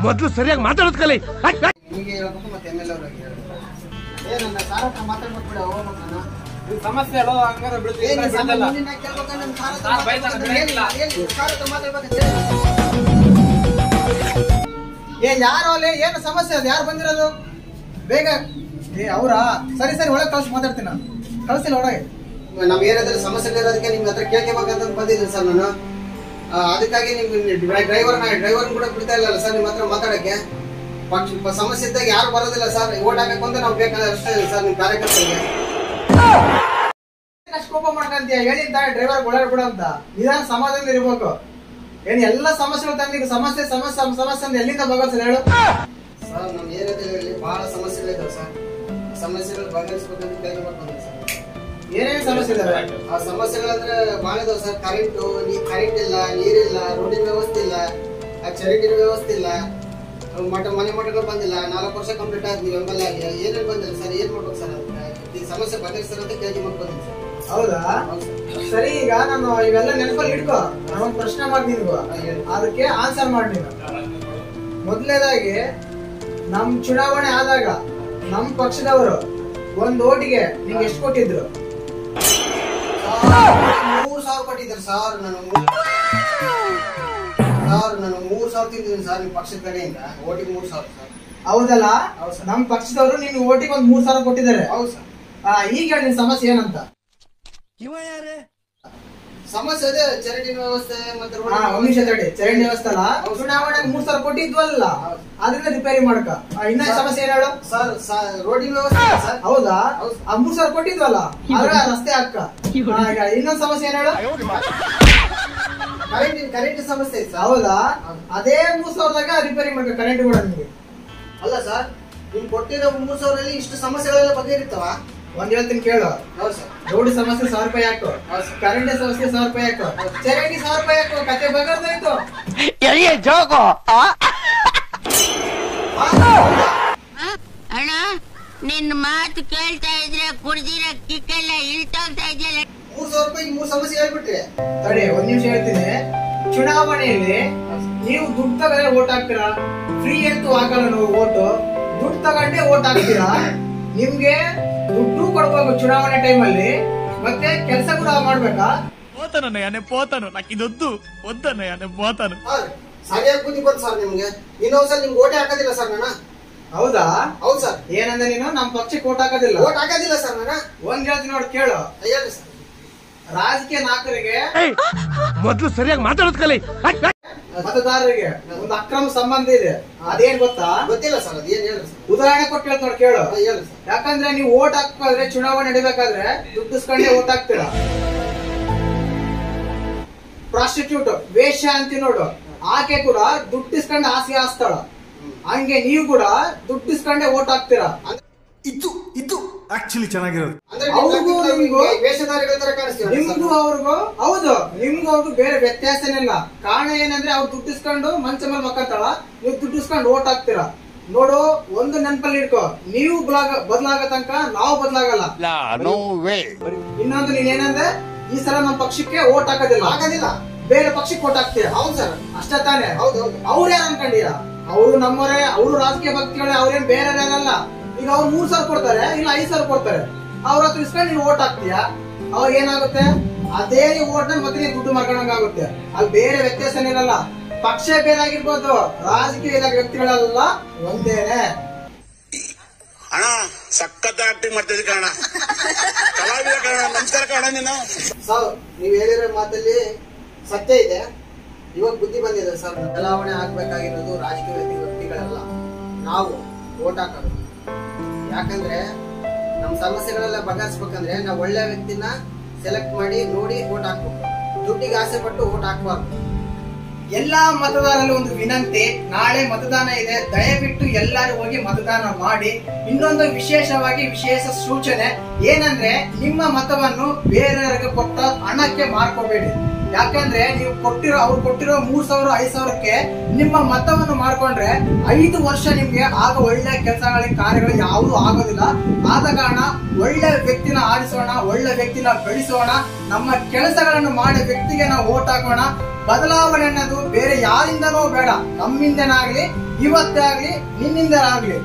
ಮೊದಲು ಸರಿಯಾಗಿ ಮಾತಾಡೋದ್ ಕಲಿ. ಸಮಸ್ಯೆ ಯಾರು ಅಲ್ಲಿ ಏನು ಸಮಸ್ಯೆ ಅದು ಯಾರು ಬಂದಿರೋದು ಬೇಗ ಅವರಾ ಸರಿ ಸರಿ ಒಳಗೆ ಕಳ್ಸಿ ಮಾತಾಡ್ತೀನಿ ನಾನು ಕಳ್ಸಿಲ್ಲ ಒಳಗೆ ನಮ್ ಏರಿಯಾದಲ್ಲಿ ಸಮಸ್ಯೆ ಇರೋದಕ್ಕೆ ನಿಮ್ಗೆ ಹತ್ರ ಕೇಳ್ಕೋಬೇಕಂತ ಬಂದಿದ್ದೀನಿ ಸರ್ ನಾನು ಅದಕ್ಕಾಗಿ ನಿಮ್ಗೆ ಡ್ರೈವರ್ ಕೂಡ ಬಿಡ್ತಾ ಇಲ್ಲ ಸರ್ ನಿಮ್ಮ ಹತ್ರ ಮಾತಾಡಕ್ಕೆ ಸಮಸ್ಯೆ ಇದ್ದಾಗ ಯಾರು ಬರೋದಿಲ್ಲ ಸರ್ ಓಟ್ ಹಾಕಕ್ಕೆ ಅಂತ ನಾವು ಬೇಕಾದ್ರೆ ಅಷ್ಟೇ ಸರ್ ನಿಮ್ ಕಾರ್ಯಕರ್ತರಿಗೆ ಅಷ್ಟು ಕೋಪ ಮಾಡ್ಕಂತೀಯ ಹೇಳಿದ್ದ ಡ್ರೈವರ್ ಓಡಾಡ್ ಬಿಡ ಅಂತ ನಿಧಾನ ಸಮಾಧಾನ ಇರ್ಬೇಕು ಏನ್ ಎಲ್ಲಾ ಸಮಸ್ಯೆಗಳು ತಂದಿಗೆ ಸಮಸ್ಯೆ ಅಂತ ಎಲ್ಲಿಂದ ಬಗೆಹರಿಸಲ್ಲ ಹೇಳು ಸರ್ ನಮ್ಮ ಏರಿಯಾದಲ್ಲಿ ಬಹಳ ಸಮಸ್ಯೆಗಳಿದಾವೆ ಸರ್ ಸಮಸ್ಯೆಗಳು ಬಗೆಹರಿಸಬೇಕಂತ ಕೇಳ್ಕೊಂಡ್ಬಂದ್ರೆ ಸರ್ ಏನೇನು ಸಮಸ್ಯೆ ಇದಾವೆ ಆ ಸಮಸ್ಯೆಗಳಂದ್ರೆ ಬಹಳ ಇದಾವೆ ಸರ್ ಕರೆಂಟ್ ಇಲ್ಲ ನೀರಿಲ್ಲ ರೋಡಿನ ವ್ಯವಸ್ಥೆ ಇಲ್ಲ ಚರಂಡಿ ವ್ಯವಸ್ಥೆ ಇಲ್ಲ ಮನೆ ಮಠಗಳು ಬಂದಿಲ್ಲ 4 ವರ್ಷ ಕಂಪ್ಲೀಟ್ ಆಗಿ ನೀವು ಎಂಬಲ್ಲ ಏನೇನು ಬಂದಿಲ್ಲ ಸರ್ ಏನ್ ಮಾಡ್ಬೇಕು ಸರ್ ಈ ಸಮಸ್ಯೆ ಬಗೆಹರಿಸ್ತಾರೆ ಅಂತ ಕೇಳ್ಕೊಂಡ್ ಬಂದಿಲ್ಲ ಸರ್ ಹೌದಾ ಸರಿ ಈಗ ನಾನು ಇವೆಲ್ಲ ನೆನಪಲ್ಲಿ ಇಟ್ಕೋ ನಾನೊಂದು ಪ್ರಶ್ನೆ ಮಾಡ್ತೀನಿ ಅದಕ್ಕೆ ಆನ್ಸರ್ ಮಾಡಿ ಮೊದಲನೇದಾಗಿ ನಮ್ ಚುನಾವಣೆ ಆದಾಗ ನಮ್ ಪಕ್ಷದವರು ಒಂದ್ ಓಟಿಗೆ ನಿಂಗೆ ಎಷ್ಟು ಕೊಟ್ಟಿದ್ರು 3,000 ಕೊಟ್ಟಿದ್ದಾರೆ ಸರ್ ನಾನು 3,000 ತಿಂದಿದ್ದೀನಿ ಸರ್ ನಿಮ್ ಪಕ್ಷದ ಕಡೆಯಿಂದ ಓಟಿಗೆ 3,000 ಸರ್ ಹೌದಲ್ಲ ನಮ್ ಪಕ್ಷದವರು ನಿನ್ ಓಟಿಗೆ ಒಂದ್ 3,000 ಕೊಟ್ಟಿದ್ದಾರೆ ಹೌದು ಸರ್ ಈಗ ನಿನ್ ಸಮಸ್ಯೆ ಏನಂತ ಸಮಸ್ಯೆ ಇದೆ ಚರಂಡಿನ ವ್ಯವಸ್ಥೆ ಮತ್ತೆ ನಿಮಿಷ ತಡಿ ಚರಂಡಿ ವ್ಯವಸ್ಥೆ ಅಲ್ಲ ಚುನಾವಣೆ 3,000 ಕೊಟ್ಟಿದ್ವಲ್ಲ ಅದನ್ನ ರಿಪೇರಿ ಮಾಡ್ಕ ಇನ್ನೊಂದ್ ಸಮಸ್ಯೆ ಏನ್ ಹೇಳು ಸರ್ ರೋಡಿನ ವ್ಯವಸ್ಥೆ ಸರ್ ಹೌದಾ ಆ 3,000 ಕೊಟ್ಟಿದ್ವಲ್ಲ ಅದ್ರ ರಸ್ತೆ ಹಾಕ ಇನ್ನೊಂದ್ ಸಮಸ್ಯೆ ಏನ್ ಹೇಳು ಕರೆಂಟ್ ಸಮಸ್ಯೆ ಇದೆ ಸರ್ ಹೌದಾ ಅದೇ 3,000ದಾಗ ರಿಪೇರಿ ಮಾಡ್ಕ ಕರೆಂಟ್ ಕೂಡ ನಿಮ್ಗೆ ಅಲ್ಲ ಸರ್ ನಿಮ್ ಕೊಟ್ಟಿರೋ 3,000 ಇಷ್ಟು ಸಮಸ್ಯೆಗಳೆಲ್ಲ ಬಗೆಹರಿತಾವ ಒಂದ್ ಹೇಳ್ತೀನಿ ಕೇಳು ಹೌದು ಸರ್ ರೋಡ್ ಸಮಸ್ಯೆ 1,000 ರೂಪಾಯಿ ಹಾಕು ಕರೆಂಟ್ ಸಮಸ್ಯೆ 1,000 ರೂಪಾಯಿ ಹಾಕು ಚರಂಡಿ 1,000 ರೂಪಾಯಿ ಹಾಕು ಕತೆ ಬಗೆಹರ್ದಾಯ್ತು ಅಣ್ಣ ನಿನ್ನ ಮಾತು ಕೇಳ್ತಾ ಇದ್ರೆ ಕುಡ್ದಿರ ಕಿಕ್ಕೆಲ್ಲ ಇಳ್ತೋಗ್ತಾ ಇದೆಯಲ್ಲ 3,000 ರೂಪಾಯಿ 3 ಸಮಸ್ಯೆ ಹೇಳ್ಬಿಟ್ರೆ ತಡಿ ಒಂದ್ ನಿಮಿಷ ಹೇಳ್ತೀನಿ ಚುನಾವಣೆಯಲ್ಲಿ ನೀವು ದುಡ್ಡು ತಗೊಂಡ್ರೆ ಓಟ್ ಹಾಕ್ತೀರಾ ಫ್ರೀ ಅಂತೂ ಹಾಕಲ್ಲ ನಾವು ಓಟು ದುಡ್ಡು ತಗೊಂಡೇ ಓಟ್ ಹಾಕ್ತೀರಾ ನಿಮ್ಗೆ ದುಡ್ಡು ಕೊಡ್ಬೇಕು ಚುನಾವಣೆ ಟೈಮಲ್ಲಿ ಮತ್ತೆ ಕೆಲಸ ಕೂಡ ಮಾಡ್ಬೇಕಾ పోతాను నాకు ఇది వద్దు వద్దన్నయ్య పోతాను ಸರಿಯಾಗಿ ಬುದ್ಧಿ ಬಂತು ಸರ್ ನಿಮ್ಗೆ ಇನ್ನೊಂದ್ಸಲ ನಿಮ್ಗೆ ಓಟೇ ಹಾಕೋದಿಲ್ಲ ಸರ್ ನಾನು ಹೌದಾ ಹೌದು ಸರ್ ಏನಂದ್ರೆ ನೀನು ನಮ್ ಪಕ್ಷಕ್ಕೆ ಓಟ್ ಹಾಕೋದಿಲ್ಲ ಓಟ್ ಹಾಕೋದಿಲ್ಲ ಸರ್ ನಾನು ಒಂದ್ ಹೇಳ್ತೀನಿ ನೋಡಿ ಕೇಳು ಹೇಳಿ ಸರ್ ರಾಜಕೀಯ ನಾಯಕರಿಗೆ ಮೊದಲು ಸರಿಯಾಗಿ ಮಾತಾಡೋದ್ ಕಲಿ. ಮತದಾರರಿಗೆ ಒಂದು ಅಕ್ರಮ ಸಂಬಂಧ ಇದೆ ಅದೇನ್ ಗೊತ್ತಾ ಗೊತ್ತಿಲ್ಲ ಸರ್ ಅದೇನ್ ಹೇಳಿ ಸರ್ ಉದಾಹರಣೆ ಕೊಟ್ಟು ಹೇಳ್ತ ನೋಡಿ ಕೇಳು ಹೇಳಿ ಸರ್ ಯಾಕಂದ್ರೆ ನೀವು ಓಟ್ ಹಾಕ್ಬೇಕಾದ್ರೆ ಚುನಾವಣೆ ನಡಿಬೇಕಾದ್ರೆ ದುಡ್ಡಿಸ್ಕೊಂಡೇ ಓಟ್ ಹಾಕ್ತೀರಾ ಪ್ರಾಸ್ಟಿಟ್ಯೂಟ್ ವೇಷ ಅಂತ ನೋಡು ಆಕೆ ಕೂಡ ದುಡ್ಡಿಸ್ಕೊಂಡು ಹಾಸಿಗೆ ಹಾಸ್ತಾಳ ಹಂಗೆ ನೀವು ಕೂಡ ದುಡ್ಡಿಸ್ಕೊಂಡೇ ಓಟ್ ಹಾಕ್ತೀರಾ ಇದು ಆಕ್ಚುಲಿ ಚೆನ್ನಾಗಿರೋದು ವೇಷಧಾರಿಗಳ ತರ ಕಾಣಿಸ್ತೀವಿ ನಿಮ್ಗೂ ಅವ್ರಿಗೂ ಹೌದು ನಿಮ್ಗೂ ಅವ್ರಿಗೂ ಬೇರೆ ವ್ಯತ್ಯಾಸನಿಲ್ಲ ಕಾರಣ ಏನಂದ್ರೆ ಅವ್ರು ದುಡ್ಡಿಸ್ಕೊಂಡು ಮಂಚ ಮೇಲೆ ಮಕ್ಕಂತಾಳ ನೀವು ದುಡ್ಡಿಸ್ಕೊಂಡು ಓಟ್ ಹಾಕ್ತೀರಾ ನೋಡು ಒಂದು ನೆನಪಲ್ಲಿ ಇಟ್ಕೋ ನೀವು ಬದಲಾಗೋ ತನಕ ನಾವು ಬದಲಾಗಲ್ಲ ಇನ್ನೊಂದು ನೀನೇನಂದ್ರೆ ಈ ಸಲ ನಮ್ಮ ಪಕ್ಷಕ್ಕೆ ಓಟ್ ಹಾಕೋದಿಲ್ಲ ಬೇರೆ ಪಕ್ಷಕ್ಕೆ ಓಟ್ ಹಾಕ್ತೀರಾ ಹೌದು ಸರ್ ಅಷ್ಟೇ ತಾನೆ ಹೌದು ಅವ್ರು ಯಾರು ಅನ್ಕೊಂಡಿರ ಅವರು ನಮ್ಮವರೇ ಅವರು ರಾಜಕೀಯ ಭಕ್ತಿಗಳೇ ಅವ್ರೇನ್ ಬೇರೆ ಯಾರಲ್ಲ ಈಗ ಅವ್ರು 3,000 ಕೊಡ್ತಾರೆ ಇಲ್ಲ 5,000 ಕೊಡ್ತಾರೆ ಅವ್ರ ಹತ್ರ ಇಸ್ಕೊಂಡು ನೀನು ಓಟ್ ಹಾಕ್ತೀಯಾ ಅವಾಗ ಏನಾಗುತ್ತೆ ಅದೇ ಓಟ್ ನ ಮತ್ತೆ ದುಡ್ಡು ಮಾಡ್ಕೊಂಡಂಗಾಗುತ್ತೆ ಅಲ್ಲಿ ಬೇರೆ ವ್ಯತ್ಯಾಸ ಇರಲ್ಲ ಪಕ್ಷ ಬೇರೆ ಆಗಿರ್ಬೋದು ರಾಜಕೀಯ ವ್ಯಕ್ತಿಗಳೆಲ್ಲ ಒಂದೇನೆ ಅಣ್ಣ ಸಖತ್ ಆಕ್ಟಿಂಗ್ ಮಾಡ್ತಿದ್ದೆ ಕಾರಣ ಕಲಾವಿದ ಕಾರಣ ನಮಸ್ಕಾರ ಕಾರಣ ನೀನು ಸರ್ ನೀವ್ ಹೇಳಿರೋ ಮಾತಲ್ಲಿ ಸತ್ಯ ಇದೆ ಇವಾಗ ಬುದ್ಧಿ ಬಂದಿದೆ ಸರ್ ಬದಲಾವಣೆ ಆಗ್ಬೇಕಾಗಿರೋದು ರಾಜಕೀಯ ವ್ಯಕ್ತಿಗಳೆಲ್ಲ ನಾವು ಓಟ್ ಹಾಕೋದು ಯಾಕಂದ್ರೆ ನಮ್ ಸಮಸ್ಯೆಗಳೆಲ್ಲ ಬಗೆಹರಿಸ್ಬೇಕಂದ್ರೆ ನಾವು ಒಳ್ಳೆ ವ್ಯಕ್ತಿನ ಸೆಲೆಕ್ಟ್ ಮಾಡಿ ನೋಡಿ ಓಟ್ ಹಾಕ್ಬೇಕು ದುಡ್ಡಿಗೆ ಆಸೆ ಪಟ್ಟು ಓಟ್ ಹಾಕ್ಬಾರ್ದು ಎಲ್ಲಾ ಮತದಾರರಲ್ಲಿ ಒಂದು ವಿನಂತಿ ನಾಳೆ ಮತದಾನ ಇದೆ ದಯವಿಟ್ಟು ಎಲ್ಲರೂ ಹೋಗಿ ಮತದಾನ ಮಾಡಿ ಇನ್ನೊಂದು ವಿಶೇಷವಾಗಿ ವಿಶೇಷ ಸೂಚನೆ ಏನಂದ್ರೆ ನಿಮ್ಮ ಮತವನ್ನು ಬೇರೆಯವರಿಗೆ ಕೊಟ್ಟ ಹಣಕ್ಕೆ ಮಾರ್ಕೋಬೇಡಿ. ಯಾಕಂದ್ರೆ ನೀವು ಅವ್ರು ಕೊಟ್ಟಿರೋ 3,000 5,000ಕ್ಕೆ ನಿಮ್ಮ ಮತವನ್ನು ಮಾರ್ಕೊಂಡ್ರೆ 5 ವರ್ಷ ನಿಮ್ಗೆ ಆಗ ಒಳ್ಳೆ ಕೆಲಸಗಳಿಗೆ ಕಾರ್ಯಗಳು ಯಾವುದು ಆಗೋದಿಲ್ಲ. ಆದ ಕಾರಣ ಒಳ್ಳೆ ವ್ಯಕ್ತಿನ ಆರಿಸೋಣ, ಒಳ್ಳೆ ವ್ಯಕ್ತಿನ ಬೆಳೆಸೋಣ, ನಮ್ಮ ಕೆಲಸಗಳನ್ನು ಮಾಡೋ ವ್ಯಕ್ತಿಗೆ ನಾವು ವೋಟ್ ಹಾಕೋಣ. ಬದಲಾವಣೆ ಅನ್ನೋದು ಬೇರೆ ಯಾರಿಂದನೂ ಬೇಡ, ನಮ್ಮಿಂದನಾಗ್ಲಿ, ಇವತ್ತೇ ಆಗ್ಲಿ, ನಿನ್ನಿಂದ ಆಗ್ಲಿ.